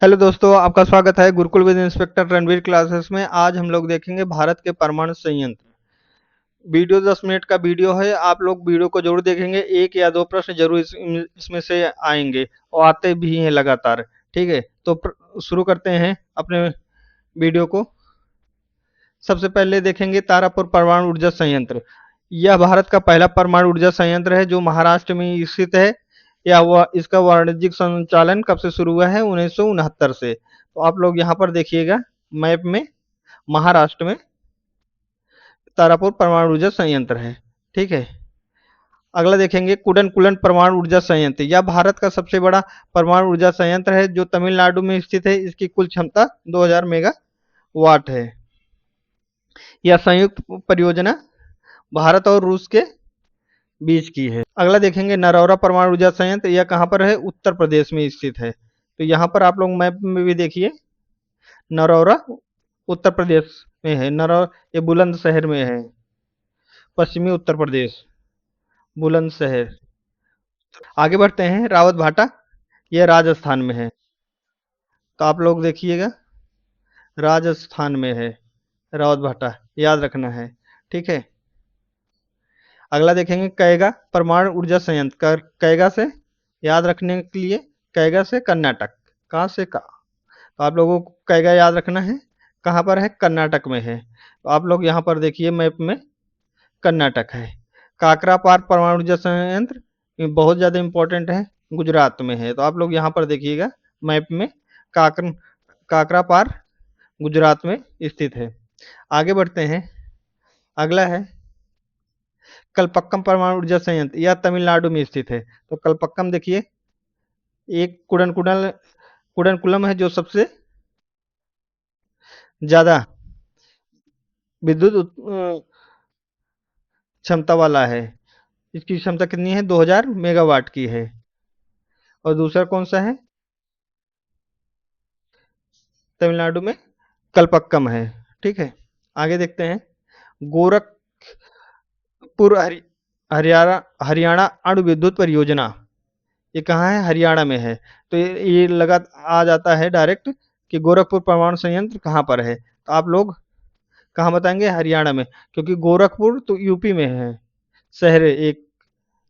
Hello दोस्तों, आपका स्वागत है Gurukul with inspector Ranveer classes में। आज हम लोग देखेंगे भारत के परमाणु संयंत्र। वीडियो 10 मिनट का वीडियो है। आप लोग वीडियो को जरूर देखेंगे। एक या दो प्रश्न जरूर इसमें से आएंगे और आते भी हैं लगातार। ठीक है, तो शुरू करते हैं अपने वीडियो को। सबसे पहले देखेंगे तारापुर परमाणु ऊर्जा संयंत्र। यह भारत का पहला परमाणु ऊर्जा संयंत्र है जो महाराष्ट्र में स्थित है। या वह इसका वाणिज्यिक संचालन कब से शुरू हुआ है? 1969 से। तो आप लोग यहाँ पर देखिएगा मैप में, महाराष्ट्र में तारापुर परमाणु ऊर्जा संयंत्र है। ठीक है, अगला देखेंगे कुडनकुलम परमाणु ऊर्जा संयंत्र। यह भारत का सबसे बड़ा परमाणु ऊर्जा संयंत्र है जो तमिलनाडु में स्थित है। इसकी कुल क्षमता 2000 मेगावाट है। यह संयुक्त परियोजना भारत और रूस के बीच की है। अगला देखेंगे नरौरा परमाणु ऊर्जा संयंत्र। यह कहाँ पर है? उत्तर प्रदेश में स्थित है। तो यहाँ पर आप लोग मैप में भी देखिए, नरौरा उत्तर प्रदेश में है। नरौरा ये बुलंदशहर में है, पश्चिमी उत्तर प्रदेश, बुलंदशहर। आगे बढ़ते हैं, रावत भाटा, यह राजस्थान में है। तो आप लोग देखिएगा, राजस्थान में है रावत भाटा, याद रखना है। ठीक है, अगला देखेंगे कैगा परमाणु ऊर्जा संयंत्र। कैगा से याद रखने के लिए, कैगा से कर्नाटक, कहाँ से का, तो आप लोगों को कैगा याद रखना है। कहाँ पर है? कर्नाटक में है। तो आप लोग यहाँ पर देखिए मैप में, कर्नाटक है। काकरापार परमाणु ऊर्जा संयंत्र, ये बहुत ज़्यादा इंपॉर्टेंट है, गुजरात में है। तो आप लोग यहाँ पर देखिएगा मैप में, काकर काकरापार गुजरात में स्थित है। आगे बढ़ते हैं, अगला है कलपक्कम परमाणु ऊर्जा संयंत्र। यह तमिलनाडु में स्थित है। तो कलपक्कम देखिए, एक कुडनकुलम है जो सबसे ज्यादा विद्युत क्षमता वाला है। इसकी क्षमता कितनी है? 2000 मेगावाट की है। और दूसरा कौन सा है? तमिलनाडु में कलपक्कम है। ठीक है, आगे देखते हैं, गोरखपुर हरियाणा हरियाणा अणु विद्युत परियोजना। ये कहाँ है? हरियाणा में है। तो ये लगा आ जाता है डायरेक्ट कि गोरखपुर परमाणु संयंत्र कहाँ पर है। तो आप लोग कहाँ बताएंगे? हरियाणा में, क्योंकि गोरखपुर तो यूपी में है, शहर एक।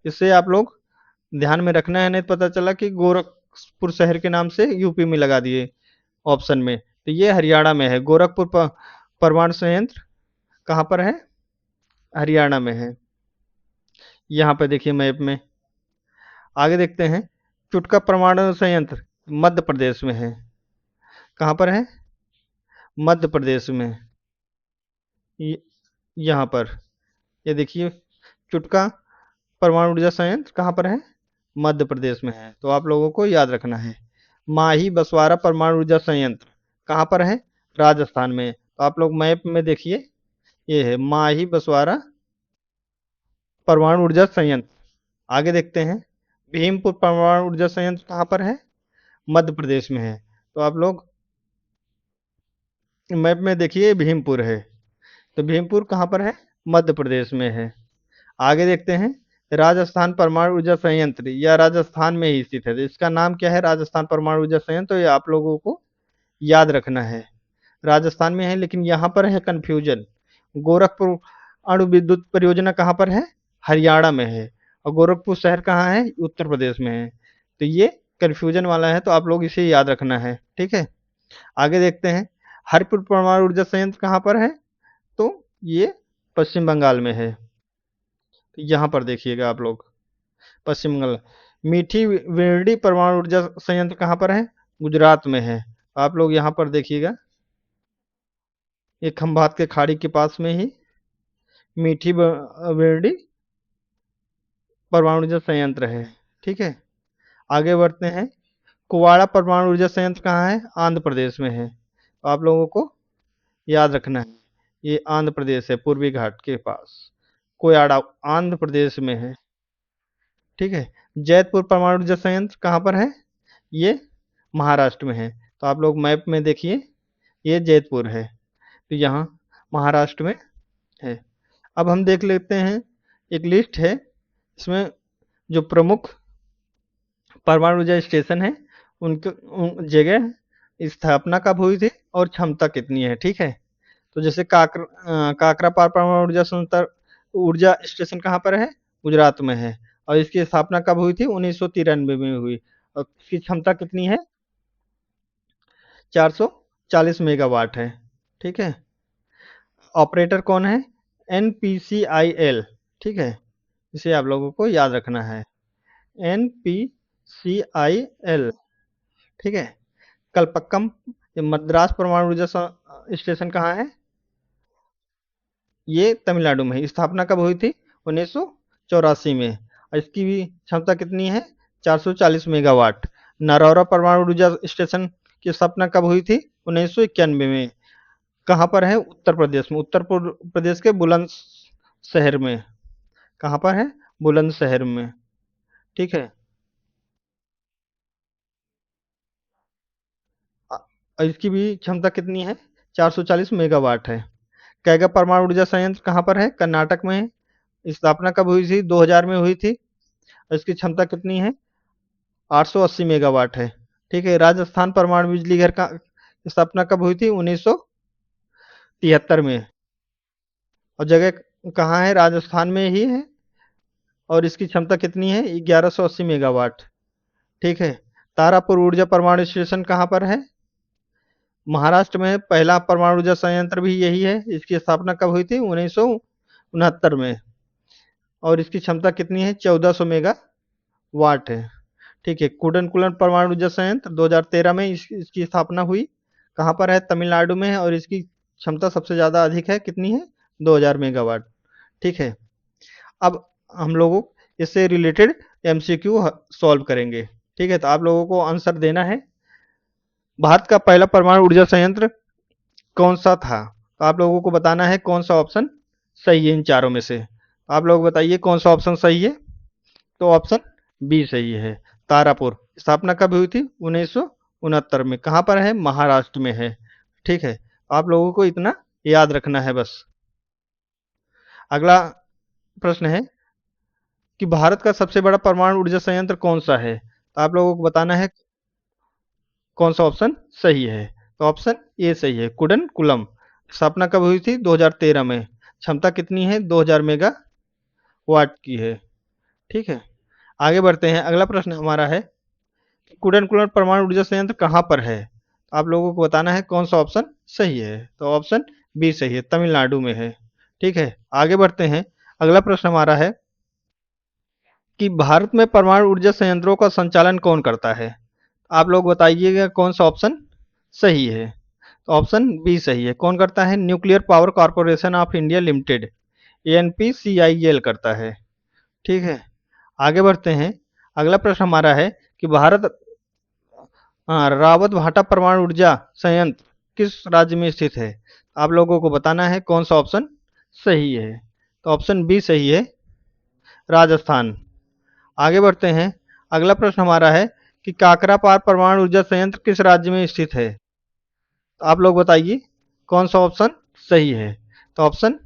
इससे आप लोग ध्यान में रखना है, नहीं तो पता चला कि गोरखपुर शहर के नाम से यूपी में लगा दिए ऑप्शन में। तो ये हरियाणा में है। गोरखपुर परमाणु संयंत्र कहाँ पर है? हरियाणा में है। यहाँ पे देखिए मैप में। आगे देखते हैं, चुटका परमाणु संयंत्र मध्य प्रदेश में है। कहाँ पर है? मध्य प्रदेश में। यहाँ पर ये देखिए, चुटका परमाणु ऊर्जा संयंत्र कहाँ पर है? मध्य प्रदेश में है। तो आप लोगों को याद रखना है। माही बसवारा परमाणु ऊर्जा संयंत्र कहाँ पर है? राजस्थान में। तो आप लोग मैप में देखिए, ये है माही बसवारा परमाणु ऊर्जा संयंत्र। आगे देखते हैं, भीमपुर परमाणु ऊर्जा संयंत्र कहाँ पर है? मध्य प्रदेश में है। तो आप लोग मैप में देखिए, भीमपुर है। तो भीमपुर कहाँ पर है? मध्य प्रदेश में है। आगे देखते हैं, राजस्थान परमाणु ऊर्जा संयंत्र, यह राजस्थान में ही स्थित है। तो इसका नाम क्या है? राजस्थान परमाणु ऊर्जा संयंत्र। तो ये आप लोगों को याद रखना है, राजस्थान में है। लेकिन यहाँ पर है कंफ्यूजन, गोरखपुर अणु विद्युत परियोजना कहाँ पर है? हरियाणा में है। और गोरखपुर शहर कहाँ है? उत्तर प्रदेश में है। तो ये कंफ्यूजन वाला है, तो आप लोग इसे याद रखना है। ठीक है, आगे देखते हैं, हरिपुर परमाणु ऊर्जा संयंत्र कहाँ पर है? तो ये पश्चिम बंगाल में है। यहाँ पर देखिएगा आप लोग, पश्चिम बंगाल। मीठी वेरडी परमाणु ऊर्जा संयंत्र कहाँ पर है? गुजरात में है। आप लोग यहाँ पर देखिएगा, ये खंभात के खाड़ी के पास में ही मीठी वेरडी परमाणु ऊर्जा संयंत्र है। ठीक है, आगे बढ़ते हैं, कुवाड़ा परमाणु ऊर्जा संयंत्र कहाँ है? आंध्र प्रदेश में है। तो आप लोगों को याद रखना है, ये आंध्र प्रदेश है, पूर्वी घाट के पास कोयाड़ा, आंध्र प्रदेश में है। ठीक है, जैतपुर परमाणु ऊर्जा संयंत्र कहाँ पर है? ये महाराष्ट्र में है। तो आप लोग मैप में देखिए, ये जैतपुर है। तो यहाँ महाराष्ट्र में है। अब हम देख लेते हैं, एक लिस्ट है, इसमें जो प्रमुख परमाणु ऊर्जा स्टेशन है उनके उन जगह स्थापना कब हुई थी और क्षमता कितनी है, ठीक है। तो जैसे काकरापार परमाणु ऊर्जा स्टेशन कहाँ पर है, गुजरात में है। और इसकी स्थापना कब हुई थी, 1993 में हुई। और इसकी क्षमता कितनी है, 440 मेगावाट है, ठीक है। ऑपरेटर कौन है, NPCIL, ठीक है। इसे आप लोगों को याद रखना है, NPCIL, ठीक है। कलपक्कम मद्रास परमाणु ऊर्जा स्टेशन कहाँ है, ये तमिलनाडु में है। स्थापना कब हुई थी, 1984 में। और इसकी भी क्षमता कितनी है, 440 मेगावाट। नरौरा परमाणु ऊर्जा स्टेशन की स्थापना कब हुई थी, 1991 में। कहाँ पर है, उत्तर प्रदेश में, उत्तर प्रदेश के बुलंदशहर में। कहाँ पर है, बुलंदशहर में, ठीक है। और इसकी भी क्षमता कितनी है, 440 मेगावाट है। कैगा परमाणु ऊर्जा संयंत्र कहाँ पर है, कर्नाटक में है। स्थापना कब हुई थी, 2000 में हुई थी। और इसकी क्षमता कितनी है, 880 मेगावाट है, ठीक है। राजस्थान परमाणु बिजली घर का स्थापना कब हुई थी, 1973 में। और जगह कहाँ है, राजस्थान में ही है। और इसकी क्षमता कितनी है, 1180 मेगावाट, ठीक है। तारापुर ऊर्जा परमाणु स्टेशन कहाँ पर है, महाराष्ट्र में। पहला परमाणु ऊर्जा संयंत्र भी यही है। इसकी स्थापना कब हुई थी, 1969 में। और इसकी क्षमता कितनी है, 1400 मेगा वाट है, ठीक है। कुडनकुलम परमाणु ऊर्जा संयंत्र 2013 में इसकी स्थापना हुई। कहाँ पर है, तमिलनाडु में है। और इसकी क्षमता सबसे ज़्यादा अधिक है, कितनी है, 2000 मेगावाट, ठीक है। अब हम लोगों इससे रिलेटेड MCQ सॉल्व करेंगे, ठीक है। तो आप लोगों को आंसर देना है। भारत का पहला परमाणु ऊर्जा संयंत्र कौन सा था, तो आप लोगों को बताना है कौन सा ऑप्शन सही है इन चारों में से। आप लोग बताइए कौन सा ऑप्शन सही है। तो ऑप्शन बी सही है, तारापुर। स्थापना कब हुई थी, 1969 में। कहाँ पर है, महाराष्ट्र में है, ठीक है। आप लोगों को इतना याद रखना है बस। अगला प्रश्न है कि भारत का सबसे बड़ा परमाणु ऊर्जा संयंत्र कौन सा है। तो आप लोगों को बताना है कौन सा ऑप्शन सही है। तो ऑप्शन ए सही है, कुडनकुलम। स्थापना कब हुई थी, 2013 में। क्षमता कितनी है, 2000 मेगा वाट की है, ठीक है। आगे बढ़ते हैं। अगला प्रश्न हमारा है कुडनकुलम परमाणु ऊर्जा संयंत्र कहाँ पर है। तो आप लोगों को बताना है कौन सा ऑप्शन सही है। तो ऑप्शन बी सही है, तमिलनाडु में है, ठीक है। आगे बढ़ते हैं। अगला प्रश्न हमारा है कि भारत में परमाणु ऊर्जा संयंत्रों का संचालन कौन करता है। आप लोग बताइएगा कौन सा ऑप्शन सही है। तो ऑप्शन बी सही है। कौन करता है, nuclear power corporation of India limited, ANPCIL करता है, ठीक है। आगे बढ़ते हैं। अगला प्रश्न हमारा है कि भारत रावत भाटा परमाणु ऊर्जा संयंत्र किस राज्य में स्थित है। आप लोगों को बताना है कौन सा ऑप्शन सही है। तो ऑप्शन बी सही है, राजस्थान। आगे बढ़ते हैं। अगला प्रश्न हमारा है कि काकरापार परमाणु ऊर्जा संयंत्र किस राज्य में स्थित है। तो आप लोग बताइए कौन सा ऑप्शन सही है। तो ऑप्शन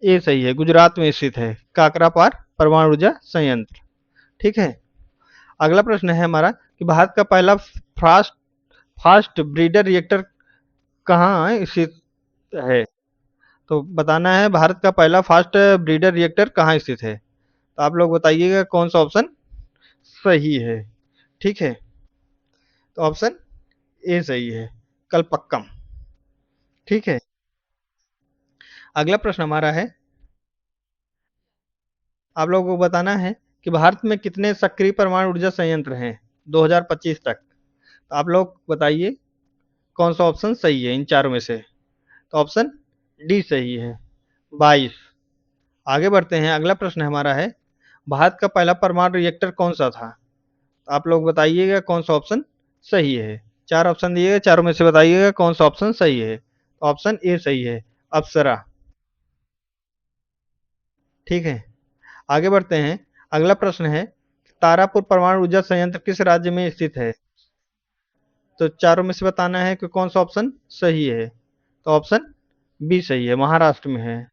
ए सही है, गुजरात में स्थित है काकरापार परमाणु ऊर्जा संयंत्र, ठीक है। अगला प्रश्न है हमारा कि भारत का पहला फास्ट फास्ट ब्रीडर रिएक्टर कहाँ स्थित है। तो बताना है भारत का पहला फास्ट ब्रीडर रिएक्टर कहाँ स्थित है। तो आप लोग बताइएगा कौन सा ऑप्शन सही है, ठीक है। तो ऑप्शन ए सही है, कलपक्कम, ठीक है। अगला प्रश्न हमारा है, आप लोगों को बताना है कि भारत में कितने सक्रिय परमाणु ऊर्जा संयंत्र हैं 2025 तक। तो आप लोग बताइए कौन सा ऑप्शन सही है इन चारों में से। तो ऑप्शन डी सही है, 22। आगे बढ़ते हैं। अगला प्रश्न हमारा है भारत का पहला परमाणु रिएक्टर कौन सा था। तो आप लोग बताइएगा कौन सा ऑप्शन सही है। चार ऑप्शन दिए गए, चारों में से बताइएगा कौन सा ऑप्शन सही है। तो ऑप्शन ए सही है, अप्सरा, ठीक है। आगे बढ़ते हैं। अगला प्रश्न है तारापुर परमाणु ऊर्जा संयंत्र किस राज्य में स्थित है। तो चारों में से बताना है कि कौन सा ऑप्शन सही है। तो ऑप्शन बी सही है, महाराष्ट्र में है,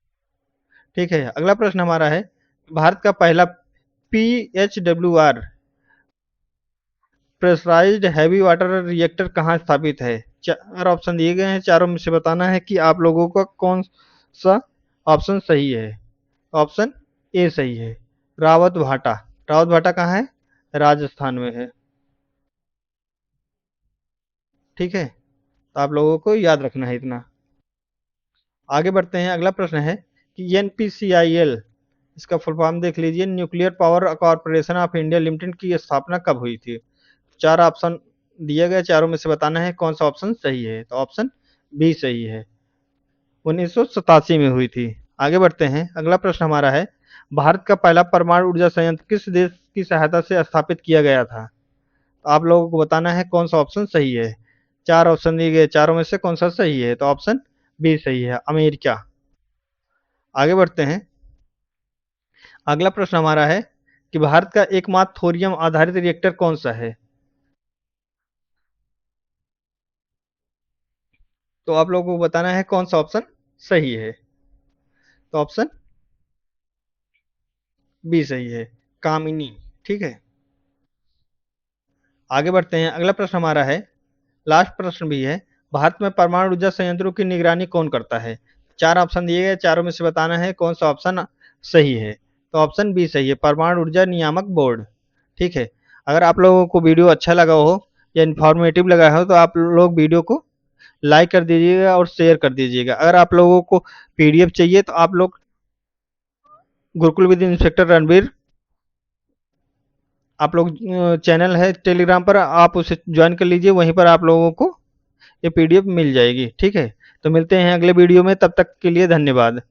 ठीक है। अगला प्रश्न हमारा है भारत का पहला PHWR pressurised heavy water reactor कहाँ स्थापित है? चार ऑप्शन दिए गए हैं, चारों में से बताना है कि आप लोगों का कौन सा ऑप्शन सही है। ऑप्शन ए सही है, रावत भाटा। रावत भाटा कहाँ है? राजस्थान में है। ठीक है, तो आप लोगों को याद रखना है इतना। आगे बढ़ते हैं, अगला प्रश्न है कि एनपीसीआईएल, इसका फुल फॉर्म देख लीजिए, nuclear power corporation of India limited की स्थापना कब हुई थी? चार ऑप्शन दिए गए, चारों में से बताना है कौन सा ऑप्शन सही है। तो ऑप्शन बी सही है, 1987 में हुई थी। आगे बढ़ते हैं, अगला प्रश्न हमारा है, भारत का पहला परमाणु ऊर्जा संयंत्र किस देश की सहायता से स्थापित किया गया था? तो आप लोगों को बताना है कौन सा ऑप्शन सही है। चार ऑप्शन दिए गए, चारों में से कौन सा सही है? तो ऑप्शन बी सही है, अमेरिका। आगे बढ़ते हैं, अगला प्रश्न हमारा है कि भारत का एकमात्र थोरियम आधारित रिएक्टर कौन सा है? तो आप लोगों को बताना है कौन सा ऑप्शन सही है। तो ऑप्शन बी सही है, कामिनी। ठीक है, आगे बढ़ते हैं, अगला प्रश्न हमारा है, लास्ट प्रश्न भी है, भारत में परमाणु ऊर्जा संयंत्रों की निगरानी कौन करता है? चार ऑप्शन दिए गए, चारों में से बताना है कौन सा ऑप्शन सही है। तो ऑप्शन बी सही है, परमाणु ऊर्जा नियामक बोर्ड। ठीक है, अगर आप लोगों को वीडियो अच्छा लगा हो या इन्फॉर्मेटिव लगा हो तो आप लोग वीडियो को लाइक कर दीजिएगा और शेयर कर दीजिएगा। अगर आप लोगों को पीडीएफ चाहिए तो आप लोग गुरुकुल विद इंस्पेक्टर रणबीर, आप लोग चैनल है टेलीग्राम पर, आप उसे ज्वाइन कर लीजिए, वहीं पर आप लोगों को ये पीडीएफ मिल जाएगी। ठीक है, तो मिलते हैं अगले वीडियो में, तब तक के लिए धन्यवाद।